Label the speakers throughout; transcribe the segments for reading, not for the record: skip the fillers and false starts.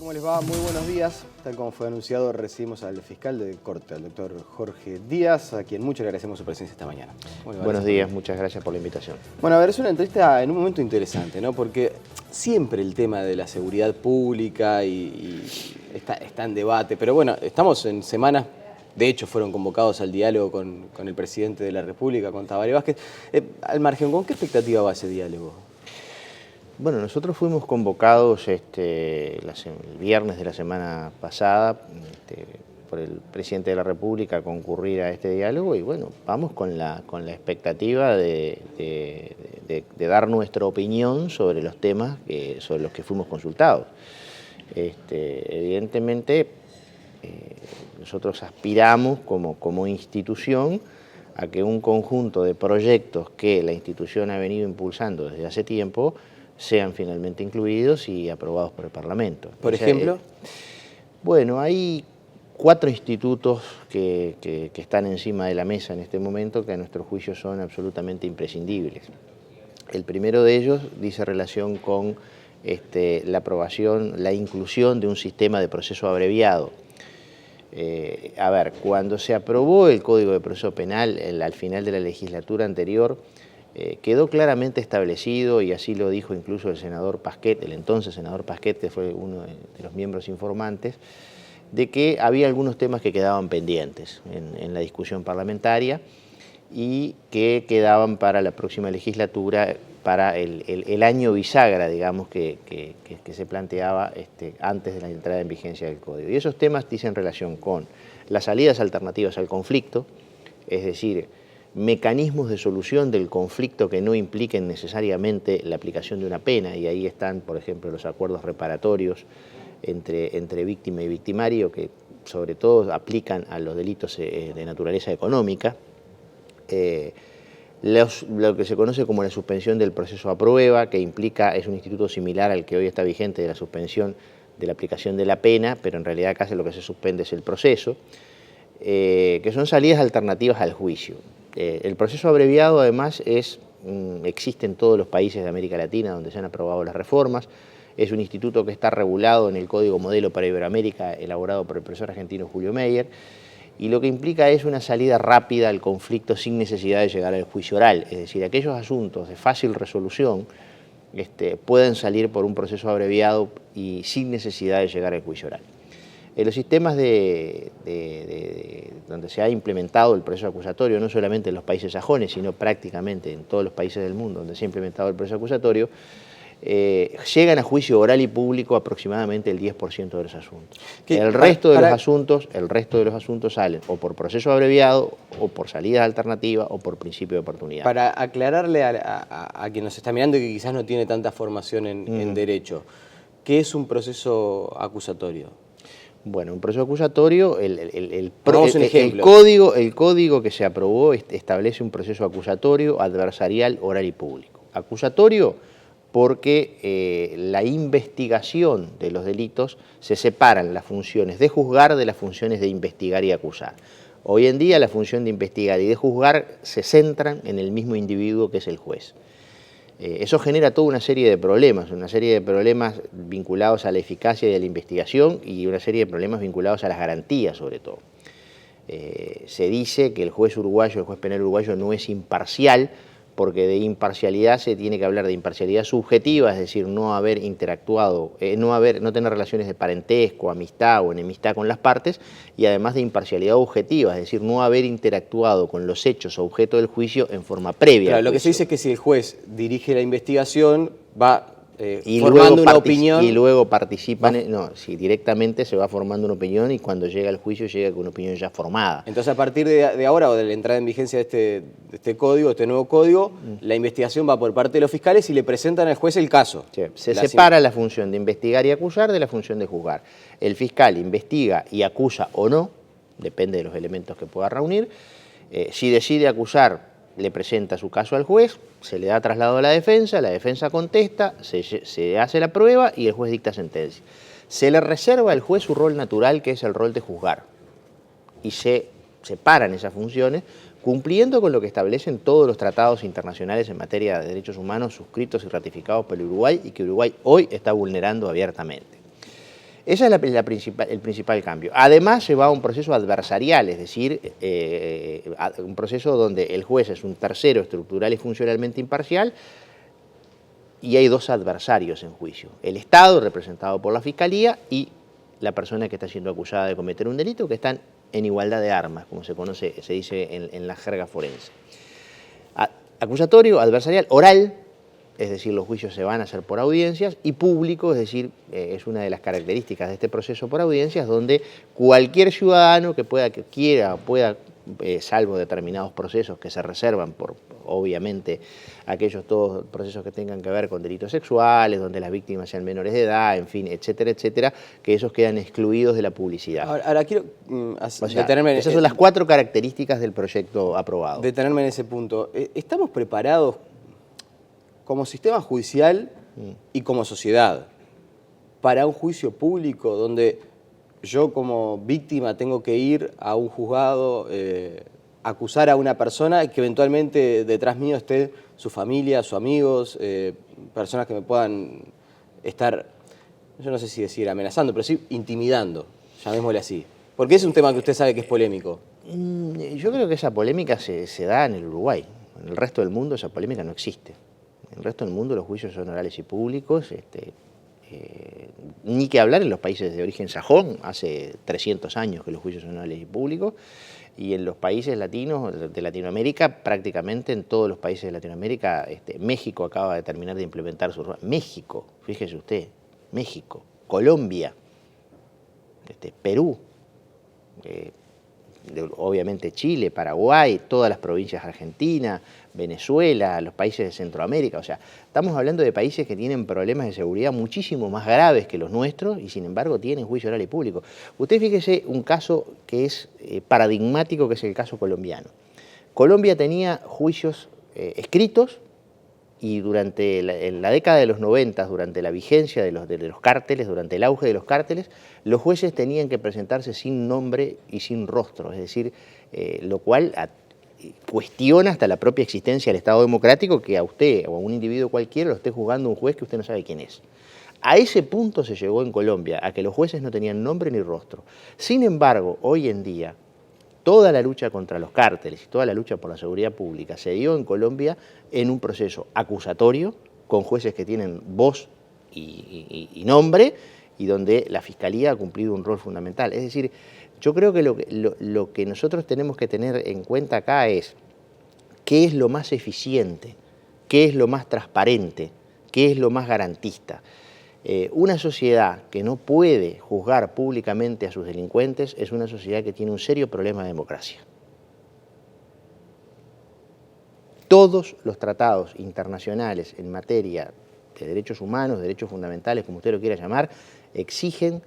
Speaker 1: ¿Cómo les va? Muy buenos días. Tal como fue anunciado, recibimos al fiscal de corte, al doctor Jorge Díaz, a quien mucho le agradecemos su presencia esta mañana.
Speaker 2: Buenos días, muchas gracias por la invitación.
Speaker 1: Bueno, a ver, es una entrevista en un momento interesante, ¿no? Porque siempre el tema de la seguridad pública está en debate, pero bueno, estamos en semanas. De hecho, fueron convocados al diálogo con el presidente de la República, con Tabaré Vázquez. Al margen, ¿con qué expectativa va ese diálogo?
Speaker 2: Bueno, nosotros fuimos convocados el viernes de la semana pasada por el presidente de la República a concurrir a este diálogo y bueno, vamos con la expectativa de dar nuestra opinión sobre los temas sobre los que fuimos consultados. Evidentemente, nosotros aspiramos como institución a que un conjunto de proyectos que la institución ha venido impulsando desde hace tiempo sean finalmente incluidos y aprobados por el Parlamento.
Speaker 1: ¿Por ejemplo?
Speaker 2: Bueno, hay 4 institutos que están encima de la mesa en este momento que a nuestro juicio son absolutamente imprescindibles. El primero de ellos dice relación con la aprobación, la inclusión de un sistema de proceso abreviado. Cuando se aprobó el Código de Proceso Penal al final de la legislatura anterior, quedó claramente establecido, y así lo dijo incluso el senador Pasquet, el entonces senador Pasquet, que fue uno de los miembros informantes, de que había algunos temas que quedaban pendientes en la discusión parlamentaria y que quedaban para la próxima legislatura, para el año bisagra, digamos, que se planteaba antes de la entrada en vigencia del Código. Y esos temas dicen relación con las salidas alternativas al conflicto, es decir, mecanismos de solución del conflicto que no impliquen necesariamente la aplicación de una pena, y ahí están, por ejemplo, los acuerdos reparatorios entre víctima y victimario, que sobre todo aplican a los delitos de naturaleza económica, lo que se conoce como la suspensión del proceso a prueba, que es un instituto similar al que hoy está vigente de la suspensión de la aplicación de la pena, pero en realidad casi lo que se suspende es el proceso, que son salidas alternativas al juicio. El proceso abreviado además existe en todos los países de América Latina donde se han aprobado las reformas. Es un instituto que está regulado en el Código Modelo para Iberoamérica, elaborado por el profesor argentino Julio Meyer, y lo que implica es una salida rápida al conflicto sin necesidad de llegar al juicio oral. Es decir, aquellos asuntos de fácil resolución pueden salir por un proceso abreviado y sin necesidad de llegar al juicio oral. En los sistemas donde se ha implementado el proceso acusatorio, no solamente en los países sajones, sino prácticamente en todos los países del mundo donde se ha implementado el proceso acusatorio, llegan a juicio oral y público aproximadamente el 10% de los asuntos. El resto de los asuntos salen o por proceso abreviado, o por salida alternativa, o por principio de oportunidad.
Speaker 1: Para aclararle a quien nos está mirando y que quizás no tiene tanta formación en derecho, ¿qué es un proceso acusatorio?
Speaker 2: Bueno, un proceso acusatorio, el código que se aprobó establece un proceso acusatorio, adversarial, oral y público. Acusatorio porque la investigación de los delitos se separan las funciones de juzgar de las funciones de investigar y acusar. Hoy en día la función de investigar y de juzgar se centran en el mismo individuo que es el juez. Eso genera toda una serie de problemas vinculados a la eficacia de la investigación y una serie de problemas vinculados a las garantías sobre todo. Se dice que el juez penal uruguayo no es imparcial, porque de imparcialidad se tiene que hablar de imparcialidad subjetiva, es decir, no haber interactuado, no tener relaciones de parentesco, amistad o enemistad con las partes, y además de imparcialidad objetiva, es decir, no haber interactuado con los hechos objeto del juicio en forma previa.
Speaker 1: Claro, lo que se dice es que si el juez dirige la investigación, va formando una opinión.
Speaker 2: Y luego participan, si directamente se va formando una opinión y cuando llega al juicio llega con una opinión ya formada.
Speaker 1: Entonces a partir de ahora o de la entrada en vigencia de este código, este nuevo código, la investigación va por parte de los fiscales y le presentan al juez el caso.
Speaker 2: Sí, se separa la función de investigar y acusar de la función de juzgar. El fiscal investiga y acusa o no, depende de los elementos que pueda reunir. Si decide acusar, le presenta su caso al juez, se le da traslado a la defensa contesta, se hace la prueba y el juez dicta sentencia. Se le reserva al juez su rol natural, que es el rol de juzgar, y se separan esas funciones, cumpliendo con lo que establecen todos los tratados internacionales en materia de derechos humanos suscritos y ratificados por el Uruguay y que Uruguay hoy está vulnerando abiertamente. Ese es el principal cambio. Además, se va a un proceso adversarial, es decir, un proceso donde el juez es un tercero estructural y funcionalmente imparcial y hay dos adversarios en juicio. El Estado, representado por la Fiscalía, y la persona que está siendo acusada de cometer un delito, que están en igualdad de armas, como se conoce, se dice en la jerga forense. Acusatorio, adversarial, oral, es decir, los juicios se van a hacer por audiencias, y público, es decir, es una de las características de este proceso por audiencias, donde cualquier ciudadano que quiera, salvo determinados procesos que se reservan por, obviamente, todos procesos que tengan que ver con delitos sexuales, donde las víctimas sean menores de edad, en fin, etcétera, etcétera, que esos quedan excluidos de la publicidad.
Speaker 1: Ahora quiero detenerme
Speaker 2: esas son las 4 características del proyecto aprobado.
Speaker 1: Detenerme en ese punto. ¿Estamos preparados como sistema judicial y como sociedad para un juicio público donde yo como víctima tengo que ir a un juzgado, acusar a una persona y que eventualmente detrás mío esté su familia, sus amigos, personas que me puedan estar, yo no sé si decir amenazando, pero sí intimidando, llamémosle así? Porque es un tema que usted sabe que es polémico.
Speaker 2: Yo creo que esa polémica se da en el Uruguay. En el resto del mundo esa polémica no existe. En el resto del mundo los juicios son orales y públicos, ni que hablar en los países de origen sajón, hace 300 años que los juicios son orales y públicos, y en los países latinos, de Latinoamérica, prácticamente en todos los países de Latinoamérica, México acaba de terminar de implementar su... México, fíjese usted, México, Colombia, Perú, obviamente Chile, Paraguay, todas las provincias argentinas, Venezuela, los países de Centroamérica. O sea, estamos hablando de países que tienen problemas de seguridad muchísimo más graves que los nuestros y sin embargo tienen juicio oral y público. Usted fíjese un caso que es paradigmático, que es el caso colombiano. Colombia tenía juicios escritos y durante la década de los 90, durante la vigencia de los cárteles, durante el auge de los cárteles, los jueces tenían que presentarse sin nombre y sin rostro, es decir, lo cual cuestiona hasta la propia existencia del Estado democrático, que a usted o a un individuo cualquiera lo esté juzgando un juez que usted no sabe quién es. A ese punto se llegó en Colombia, a que los jueces no tenían nombre ni rostro. Sin embargo, hoy en día, toda la lucha contra los cárteles y toda la lucha por la seguridad pública se dio en Colombia en un proceso acusatorio, con jueces que tienen voz y nombre, y donde la Fiscalía ha cumplido un rol fundamental. Es decir, yo creo que lo que nosotros tenemos que tener en cuenta acá es qué es lo más eficiente, qué es lo más transparente, qué es lo más garantista. Una sociedad que no puede juzgar públicamente a sus delincuentes es una sociedad que tiene un serio problema de democracia. Todos los tratados internacionales en materia de derechos humanos, derechos fundamentales, como usted lo quiera llamar, exigen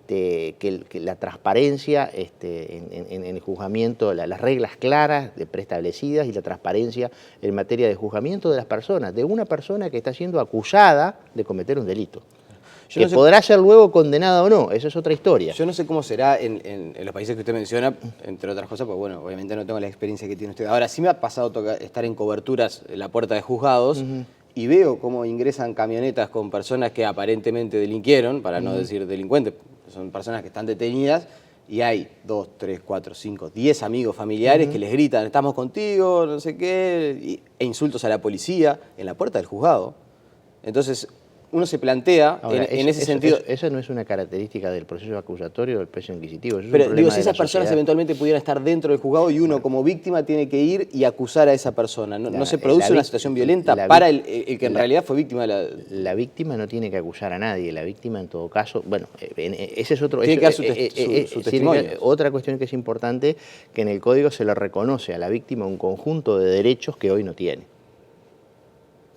Speaker 2: que la transparencia en el juzgamiento, las reglas claras, preestablecidas, y la transparencia en materia de juzgamiento de las personas, de una persona que está siendo acusada de cometer un delito. Que podrá ser luego condenada o no, eso es otra historia.
Speaker 1: Yo no sé cómo será en los países que usted menciona, entre otras cosas, pues bueno, obviamente no tengo la experiencia que tiene usted. Ahora, sí me ha pasado estar en coberturas en la puerta de juzgados, y veo cómo ingresan camionetas con personas que aparentemente delinquieron, para no decir delincuentes, son personas que están detenidas, y hay 2, 3, 4, 5, 10 amigos familiares que les gritan, estamos contigo, no sé qué, e insultos a la policía en la puerta del juzgado. Entonces, uno se plantea ahora, en ese sentido...
Speaker 2: Eso no es una característica del proceso acusatorio o del proceso inquisitivo. Eso
Speaker 1: pero
Speaker 2: es un
Speaker 1: digo,
Speaker 2: problema
Speaker 1: si esas personas eventualmente pudieran estar dentro del juzgado y uno como víctima tiene que ir y acusar a esa persona, ¿no se produce una situación violenta para el que en realidad fue víctima de la...
Speaker 2: La víctima no tiene que acusar a nadie, la víctima en todo caso... Bueno, ese es otro...
Speaker 1: Tiene que dar su testimonio.
Speaker 2: Otra cuestión que es importante, que en el Código se le reconoce a la víctima un conjunto de derechos que hoy no tiene.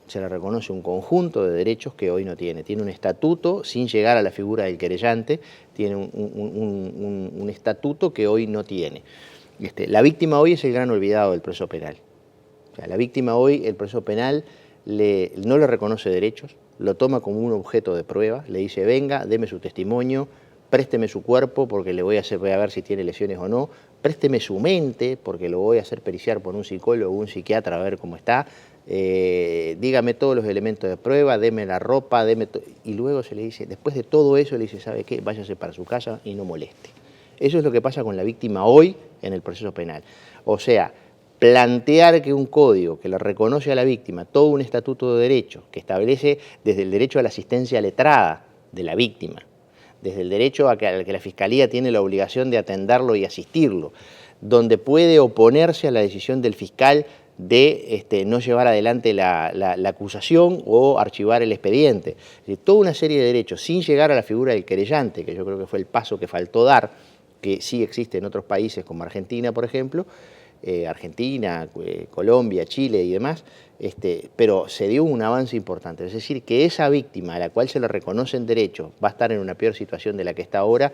Speaker 2: Se le reconoce un conjunto de derechos que hoy no tiene. Tiene un estatuto, sin llegar a la figura del querellante, tiene un estatuto que hoy no tiene. La víctima hoy es el gran olvidado del proceso penal. O sea, la víctima hoy, el proceso penal no le reconoce derechos, lo toma como un objeto de prueba, le dice, venga, deme su testimonio, présteme su cuerpo porque voy a ver si tiene lesiones o no, présteme su mente porque lo voy a hacer periciar por un psicólogo o un psiquiatra a ver cómo está. dígame todos los elementos de prueba, deme la ropa, y luego se le dice, después de todo eso, le dice, ¿sabe qué? Váyase para su casa y no moleste. Eso es lo que pasa con la víctima hoy en el proceso penal. O sea, plantear que un código que le reconoce a la víctima todo un estatuto de derechos, que establece desde el derecho a la asistencia letrada de la víctima, desde el derecho a que la Fiscalía tiene la obligación de atenderlo y asistirlo, donde puede oponerse a la decisión del fiscal de no llevar adelante la acusación o archivar el expediente. Es decir, toda una serie de derechos, sin llegar a la figura del querellante, que yo creo que fue el paso que faltó dar, que sí existe en otros países como Argentina, por ejemplo, Argentina, Colombia, Chile y demás, pero se dio un avance importante. Es decir, que esa víctima a la cual se le reconocen derechos va a estar en una peor situación de la que está ahora,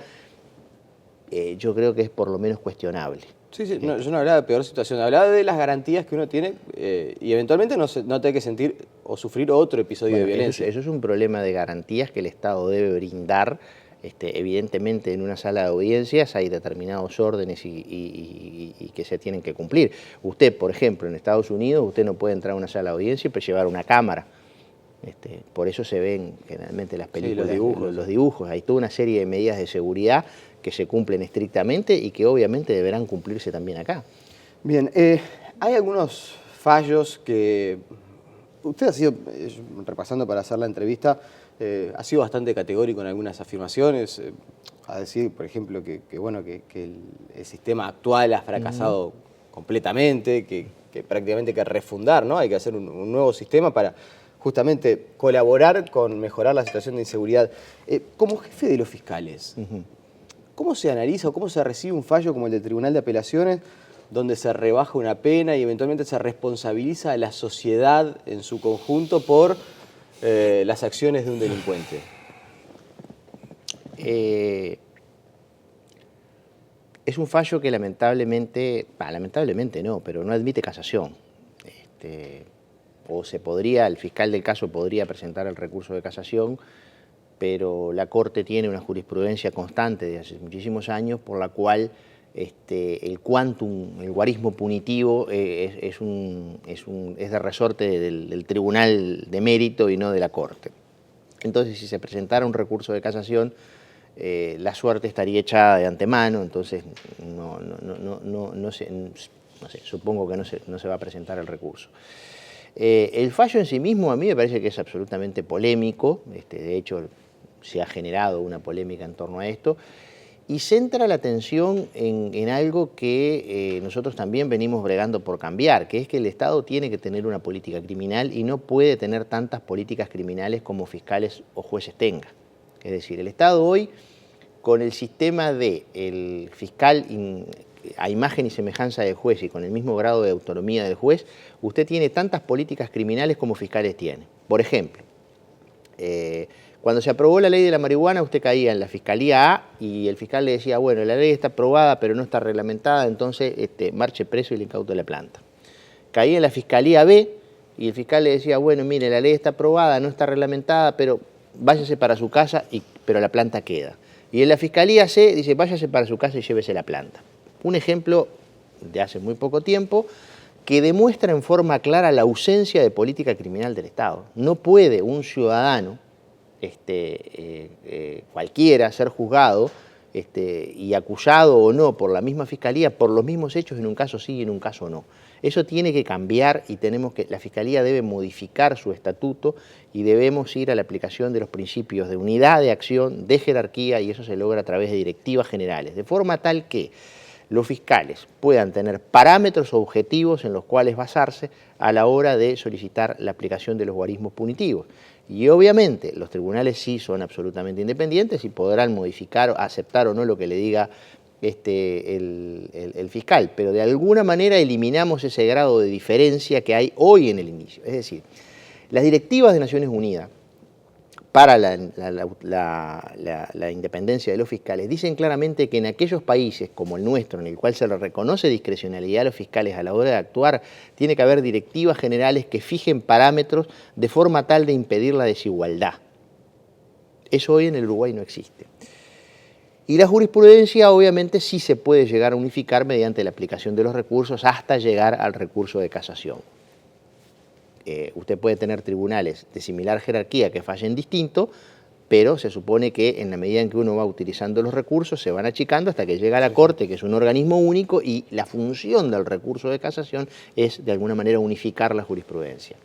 Speaker 2: yo creo que es por lo menos cuestionable.
Speaker 1: Sí, sí, no, yo no hablaba de peor situación, hablaba de las garantías que uno tiene y eventualmente no tenga que sentir o sufrir otro episodio de violencia.
Speaker 2: Eso es un problema de garantías que el Estado debe brindar. Evidentemente en una sala de audiencias hay determinados órdenes y que se tienen que cumplir. Usted, por ejemplo, en Estados Unidos, usted no puede entrar a una sala de audiencia y llevar una cámara. Por eso se ven generalmente las películas, sí, los dibujos. Hay toda una serie de medidas de seguridad que se cumplen estrictamente y que obviamente deberán cumplirse también acá.
Speaker 1: Bien, hay algunos fallos que usted ha sido, repasando para hacer la entrevista, ha sido bastante categórico en algunas afirmaciones, a decir, por ejemplo, que el sistema actual ha fracasado completamente, que prácticamente hay que refundar, ¿no? Hay que hacer un nuevo sistema para justamente colaborar con mejorar la situación de inseguridad. Como jefe de los fiscales, ¿cómo se analiza o cómo se recibe un fallo como el del Tribunal de Apelaciones, donde se rebaja una pena y eventualmente se responsabiliza a la sociedad en su conjunto por las acciones de un delincuente?
Speaker 2: Es un fallo que lamentablemente no, pero no admite casación. O el fiscal del caso podría presentar el recurso de casación, pero la Corte tiene una jurisprudencia constante de hace muchísimos años por la cual el quantum, el guarismo punitivo es de resorte del Tribunal de Mérito y no de la Corte. Entonces, si se presentara un recurso de casación, la suerte estaría echada de antemano, entonces no sé, supongo que no se va a presentar el recurso. El fallo en sí mismo a mí me parece que es absolutamente polémico, de hecho se ha generado una polémica en torno a esto, y centra la atención en algo que nosotros también venimos bregando por cambiar, que es que el Estado tiene que tener una política criminal y no puede tener tantas políticas criminales como fiscales o jueces tengan. Es decir, el Estado hoy, con el sistema del fiscal a imagen y semejanza del juez y con el mismo grado de autonomía del juez, usted tiene tantas políticas criminales como fiscales tiene. Por ejemplo, cuando se aprobó la ley de la marihuana, usted caía en la Fiscalía A y el fiscal le decía, bueno, la ley está aprobada pero no está reglamentada, entonces marche preso y le incaute la planta. Caía en la Fiscalía B y el fiscal le decía, bueno, mire, la ley está aprobada, no está reglamentada, pero váyase para su casa, pero la planta queda. Y en la Fiscalía C dice, váyase para su casa y llévese la planta. Un ejemplo de hace muy poco tiempo que demuestra en forma clara la ausencia de política criminal del Estado. No puede un ciudadano, cualquiera, ser juzgado y acusado o no por la misma Fiscalía por los mismos hechos, en un caso sí y en un caso no. Eso tiene que cambiar y la Fiscalía debe modificar su estatuto y debemos ir a la aplicación de los principios de unidad de acción, de jerarquía, y eso se logra a través de directivas generales, de forma tal que los fiscales puedan tener parámetros objetivos en los cuales basarse a la hora de solicitar la aplicación de los guarismos punitivos. Y obviamente los tribunales sí son absolutamente independientes y podrán modificar, aceptar o no lo que le diga el fiscal, pero de alguna manera eliminamos ese grado de diferencia que hay hoy en el inicio. Es decir, las directivas de Naciones Unidas para la independencia de los fiscales dicen claramente que en aquellos países como el nuestro, en el cual se le reconoce discrecionalidad a los fiscales a la hora de actuar, tiene que haber directivas generales que fijen parámetros de forma tal de impedir la desigualdad. Eso hoy en el Uruguay no existe. Y la jurisprudencia obviamente sí se puede llegar a unificar mediante la aplicación de los recursos hasta llegar al recurso de casación. usted puede tener tribunales de similar jerarquía que fallen distinto, pero se supone que en la medida en que uno va utilizando los recursos se van achicando hasta que llega a la Corte, que es un organismo único, y la función del recurso de casación es de alguna manera unificar la jurisprudencia.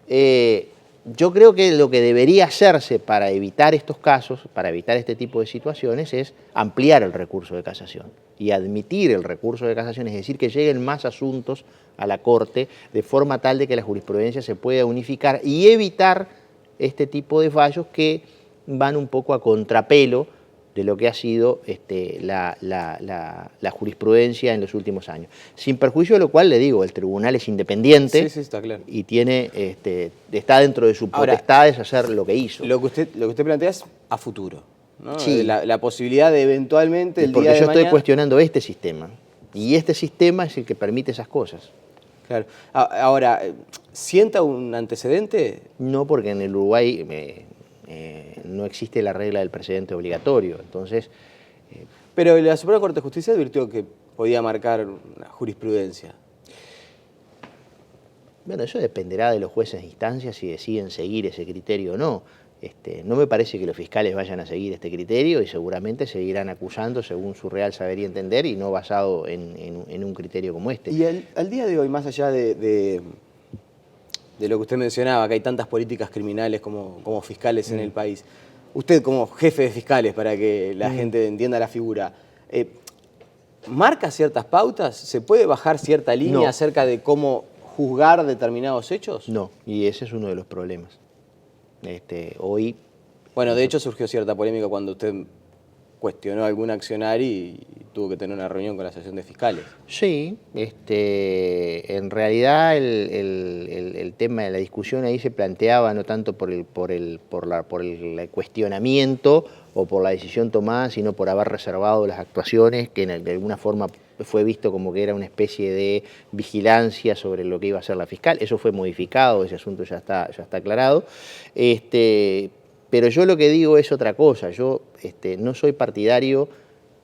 Speaker 2: Yo creo que lo que debería hacerse para evitar estos casos, para evitar este tipo de situaciones, es ampliar el recurso de casación y admitir el recurso de casación, es decir, que lleguen más asuntos a la Corte de forma tal de que la jurisprudencia se pueda unificar y evitar este tipo de fallos que van un poco a contrapelo de lo que ha sido la jurisprudencia en los últimos años. Sin perjuicio de lo cual, le digo, el tribunal es independiente,
Speaker 1: sí, está claro,
Speaker 2: y tiene, está dentro de su potestades hacer lo que hizo.
Speaker 1: Lo que usted plantea es a futuro, ¿no?
Speaker 2: Sí.
Speaker 1: La posibilidad de eventualmente el día de
Speaker 2: mañana... Porque yo estoy cuestionando este sistema, y este sistema es el que permite esas cosas.
Speaker 1: Claro. Ahora, ¿sienta un antecedente?
Speaker 2: No, porque en el Uruguay no existe la regla del precedente obligatorio, entonces...
Speaker 1: Pero la Suprema Corte de Justicia advirtió que podía marcar una jurisprudencia.
Speaker 2: Bueno, eso dependerá de los jueces de instancia si deciden seguir ese criterio o no. No me parece que los fiscales vayan a seguir este criterio y seguramente seguirán acusando según su real saber y entender y no basado en un criterio como este.
Speaker 1: Y al día de hoy, más allá de lo que usted mencionaba, que hay tantas políticas criminales como fiscales en el país, usted como jefe de fiscales, para que la gente entienda la figura, ¿marca ciertas pautas? ¿Se puede bajar cierta línea acerca de cómo juzgar determinados hechos?
Speaker 2: No, y ese es uno de los problemas. Hoy...
Speaker 1: Bueno, de hecho surgió cierta polémica cuando usted cuestionó a algún accionario y tuvo que tener una reunión con la Asociación de Fiscales.
Speaker 2: Sí, en realidad el tema de la discusión ahí se planteaba no tanto por el cuestionamiento o por la decisión tomada, sino por haber reservado las actuaciones, que de alguna forma fue visto como que era una especie de vigilancia sobre lo que iba a hacer la fiscal. Eso fue modificado, ese asunto ya está aclarado. Pero yo lo que digo es otra cosa. Yo no soy partidario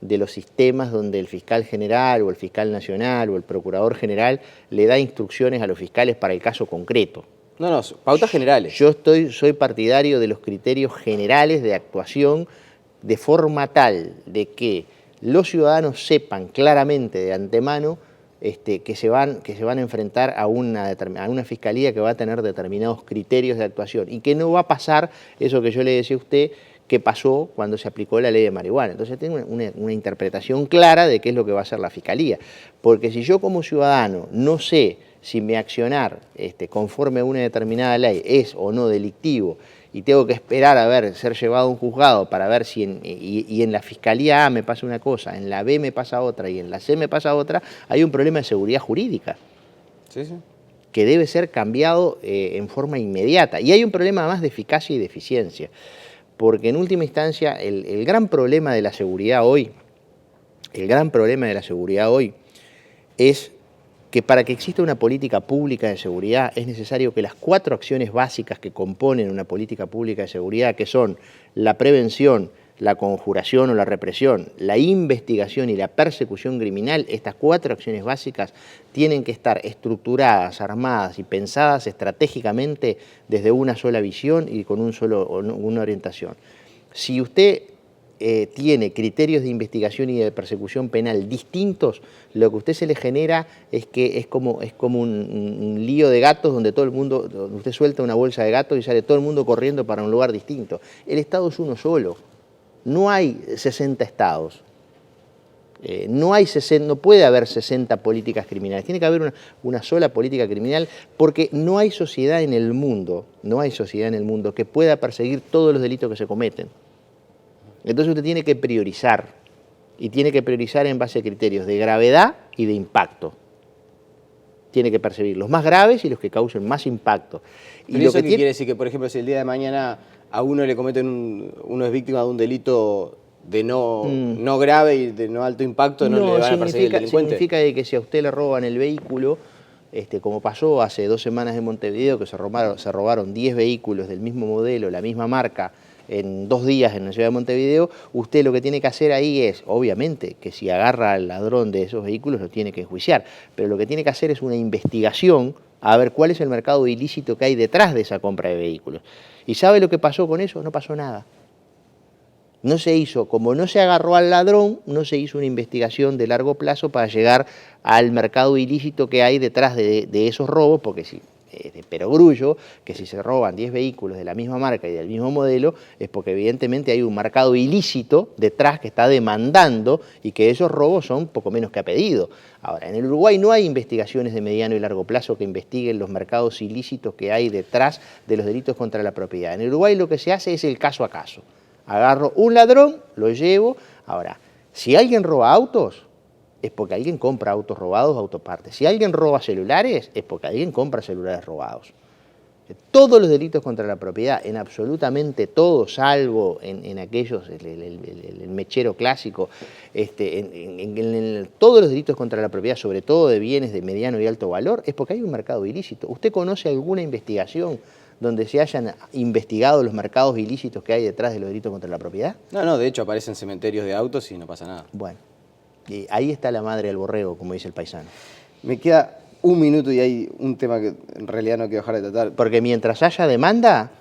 Speaker 2: de los sistemas donde el fiscal general o el fiscal nacional o el procurador general le da instrucciones a los fiscales para el caso concreto.
Speaker 1: No, pautas generales.
Speaker 2: Yo soy partidario de los criterios generales de actuación de forma tal de que los ciudadanos sepan claramente de antemano que se van a enfrentar a una fiscalía que va a tener determinados criterios de actuación y que no va a pasar eso que yo le decía a usted que pasó cuando se aplicó la ley de marihuana. Entonces tiene una interpretación clara de qué es lo que va a hacer la fiscalía. Porque si yo como ciudadano no sé si mi accionar conforme a una determinada ley es o no delictivo y tengo que esperar a ser llevado a un juzgado para ver si en la fiscalía A me pasa una cosa, en la B me pasa otra y en la C me pasa otra, hay un problema de seguridad jurídica.
Speaker 1: Sí, sí.
Speaker 2: Que debe ser cambiado en forma inmediata. Y hay un problema más de eficacia y de eficiencia. Porque en última instancia el gran problema de la seguridad hoy, es que para que exista una política pública de seguridad es necesario que las 4 acciones básicas que componen una política pública de seguridad, que son la prevención, la conjuración o la represión, la investigación y la persecución criminal, estas 4 acciones básicas tienen que estar estructuradas, armadas y pensadas estratégicamente desde una sola visión y con una orientación. Si usted tiene criterios de investigación y de persecución penal distintos, lo que a usted se le genera es que es como un lío de gatos donde usted suelta una bolsa de gatos y sale todo el mundo corriendo para un lugar distinto. El Estado es uno solo. No hay 60 estados, no puede haber 60 políticas criminales, tiene que haber una sola política criminal porque no hay sociedad en el mundo que pueda perseguir todos los delitos que se cometen. Entonces usted tiene que priorizar y tiene que priorizar en base a criterios de gravedad y de impacto. Tiene que perseguir los más graves y los que causen más impacto.
Speaker 1: ¿Y eso qué quiere decir? Que, por ejemplo, si el día de mañana a uno le cometen uno es víctima de un delito de no grave y de no alto impacto, no le van a perseguir el delincuente.
Speaker 2: Significa que si a usted le roban el vehículo, como pasó hace 2 semanas en Montevideo, que se robaron 10 vehículos del mismo modelo, la misma marca, en 2 días en la ciudad de Montevideo, usted lo que tiene que hacer ahí es, obviamente, que si agarra al ladrón de esos vehículos lo tiene que enjuiciar, pero lo que tiene que hacer es una investigación a ver cuál es el mercado ilícito que hay detrás de esa compra de vehículos. ¿Y sabe lo que pasó con eso? No pasó nada. No se hizo, como no se agarró al ladrón, no se hizo una investigación de largo plazo para llegar al mercado ilícito que hay detrás de esos robos, porque si de perogrullo que si se roban 10 vehículos de la misma marca y del mismo modelo, es porque evidentemente hay un mercado ilícito detrás que está demandando y que esos robos son poco menos que a pedido. Ahora, en el Uruguay no hay investigaciones de mediano y largo plazo que investiguen los mercados ilícitos que hay detrás de los delitos contra la propiedad. En el Uruguay lo que se hace es el caso a caso. Agarro un ladrón, lo llevo. Ahora, si alguien roba autos, es porque alguien compra autos robados, autopartes. Si alguien roba celulares, es porque alguien compra celulares robados. Todos los delitos contra la propiedad, en absolutamente todos, salvo en aquellos, el mechero clásico, en todos los delitos contra la propiedad, sobre todo de bienes de mediano y alto valor, es porque hay un mercado ilícito. ¿Usted conoce alguna investigación donde se hayan investigado los mercados ilícitos que hay detrás de los delitos contra la propiedad?
Speaker 1: No, de hecho aparecen cementerios de autos y no pasa nada.
Speaker 2: Bueno, y ahí está la madre del borrego, como dice el paisano.
Speaker 1: Me queda un minuto y hay un tema que en realidad no quiero dejar de tratar.
Speaker 2: Porque mientras haya demanda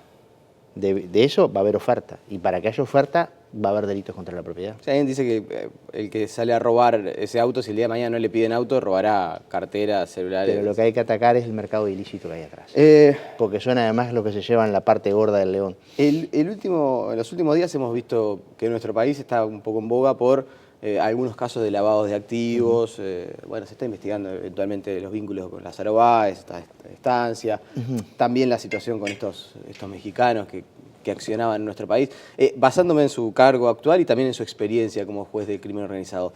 Speaker 2: de eso, va a haber oferta. Y para que haya oferta, va a haber delitos contra la propiedad.
Speaker 1: Si alguien dice que el que sale a robar ese auto, si el día de mañana no le piden auto, robará carteras, celulares.
Speaker 2: Pero lo que hay que atacar es el mercado ilícito que hay atrás. Porque son además lo que se llevan la parte gorda del león.
Speaker 1: En los últimos días hemos visto que nuestro país está un poco en boga por algunos casos de lavados de activos. Bueno, se está investigando eventualmente los vínculos con las Báez, esta estancia. También la situación con estos mexicanos que accionaban en nuestro país. Basándome en su cargo actual y también en su experiencia como juez de crimen organizado,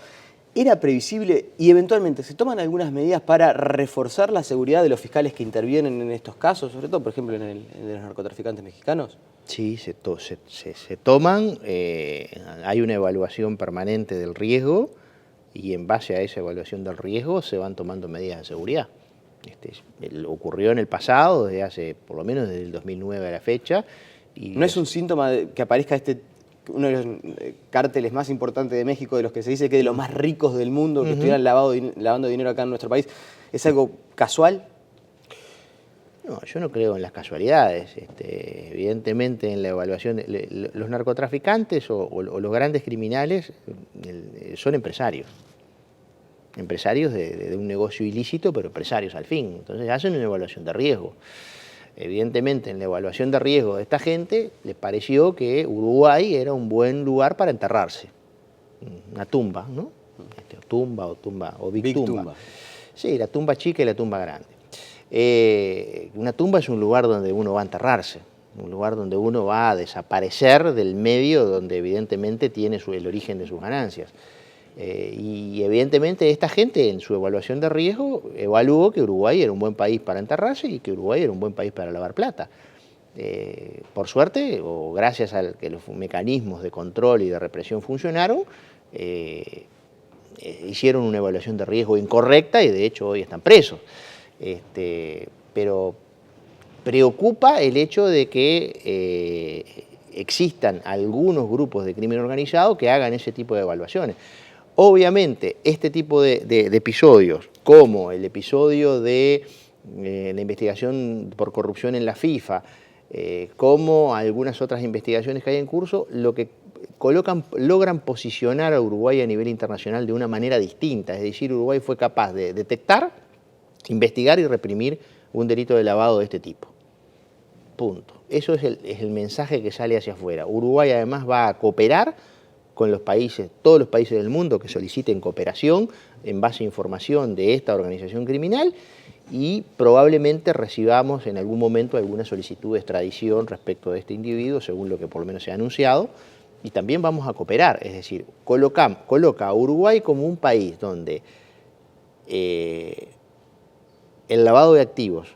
Speaker 1: ¿era previsible y eventualmente se toman algunas medidas para reforzar la seguridad de los fiscales que intervienen en estos casos, sobre todo, por ejemplo, en el de los narcotraficantes mexicanos?
Speaker 2: Sí, se toman, hay una evaluación permanente del riesgo y en base a esa evaluación del riesgo se van tomando medidas de seguridad. Ocurrió en el pasado, desde hace, por lo menos desde el 2009 a la fecha. Y
Speaker 1: ¿no es un síntoma de que aparezca uno de los cárteles más importantes de México, de los que se dice que de los más ricos del mundo, que estuvieran lavando dinero acá en nuestro país? ¿Es algo casual?
Speaker 2: No, yo no creo en las casualidades. Evidentemente en la evaluación, los narcotraficantes o los grandes criminales son empresarios. Empresarios de un negocio ilícito, pero empresarios al fin. Entonces hacen una evaluación de riesgo. Evidentemente en la evaluación de riesgo de esta gente les pareció que Uruguay era un buen lugar para enterrarse. Una tumba, ¿no? Tumba o Big Tumba. Sí, la tumba chica y la tumba grande. Una tumba es un lugar donde uno va a enterrarse, un lugar donde uno va a desaparecer del medio donde evidentemente tiene el origen de sus ganancias. Y evidentemente esta gente en su evaluación de riesgo evaluó que Uruguay era un buen país para enterrarse y que Uruguay era un buen país para lavar plata. Por suerte, o gracias a que los mecanismos de control y de represión funcionaron, hicieron una evaluación de riesgo incorrecta y de hecho hoy están presos. Pero preocupa el hecho de que existan algunos grupos de crimen organizado que hagan ese tipo de evaluaciones. Obviamente, este tipo de episodios, como el episodio de la investigación por corrupción en la FIFA, como algunas otras investigaciones que hay en curso, lo que logran posicionar a Uruguay a nivel internacional de una manera distinta. Es decir, Uruguay fue capaz de detectar, investigar y reprimir un delito de lavado de este tipo. Punto. Eso es el mensaje que sale hacia afuera. Uruguay además va a cooperar con los países, todos los países del mundo que soliciten cooperación en base a información de esta organización criminal y probablemente recibamos en algún momento alguna solicitud de extradición respecto de este individuo, según lo que por lo menos se ha anunciado, y también vamos a cooperar, es decir, coloca a Uruguay como un país donde el lavado de activos,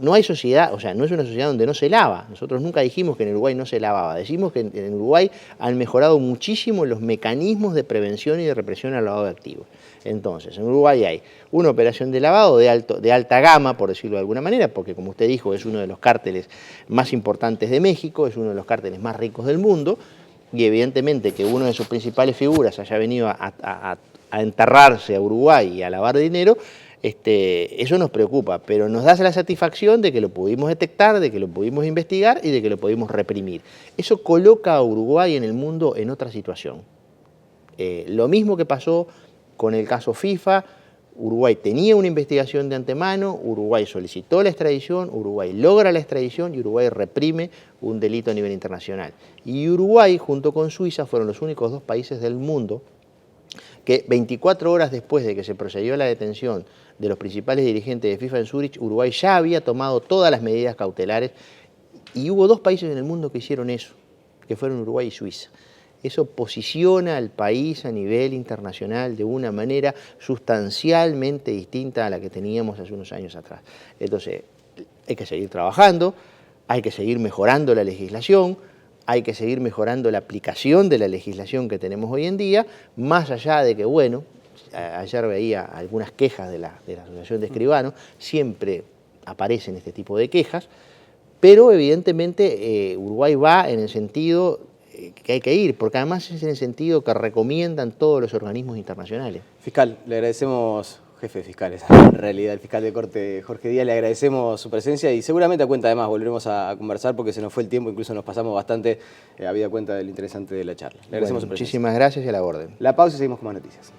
Speaker 2: no hay sociedad, o sea, no es una sociedad donde no se lava. Nosotros nunca dijimos que en Uruguay no se lavaba. Decimos que en Uruguay han mejorado muchísimo los mecanismos de prevención y de represión al lavado de activos. Entonces, en Uruguay hay una operación de lavado de alta gama, por decirlo de alguna manera, porque como usted dijo, es uno de los cárteles más importantes de México, es uno de los cárteles más ricos del mundo, y evidentemente que una de sus principales figuras haya venido a enterrarse a Uruguay y a lavar dinero, Eso nos preocupa, pero nos da la satisfacción de que lo pudimos detectar, de que lo pudimos investigar y de que lo pudimos reprimir. Eso coloca a Uruguay en el mundo en otra situación. Lo mismo que pasó con el caso FIFA, Uruguay tenía una investigación de antemano, Uruguay solicitó la extradición, Uruguay logra la extradición y Uruguay reprime un delito a nivel internacional. Y Uruguay, junto con Suiza, fueron los únicos 2 países del mundo que 24 horas después de que se procedió a la detención de los principales dirigentes de FIFA en Zúrich, Uruguay ya había tomado todas las medidas cautelares y hubo 2 países en el mundo que hicieron eso, que fueron Uruguay y Suiza. Eso posiciona al país a nivel internacional de una manera sustancialmente distinta a la que teníamos hace unos años atrás. Entonces, hay que seguir trabajando, hay que seguir mejorando la legislación, hay que seguir mejorando la aplicación de la legislación que tenemos hoy en día, más allá de que, bueno, ayer veía algunas quejas de la Asociación de Escribanos, siempre aparecen este tipo de quejas, pero evidentemente Uruguay va en el sentido que hay que ir, porque además es en el sentido que recomiendan todos los organismos internacionales.
Speaker 1: Fiscal, le agradecemos, jefe de fiscales, en realidad, el fiscal de corte Jorge Díaz, le agradecemos su presencia y seguramente a cuenta además volveremos a conversar porque se nos fue el tiempo, incluso nos pasamos bastante, habida cuenta del interesante de la charla. Le agradecemos su presencia.
Speaker 2: Muchísimas gracias y a la orden.
Speaker 1: La pausa y seguimos con más noticias.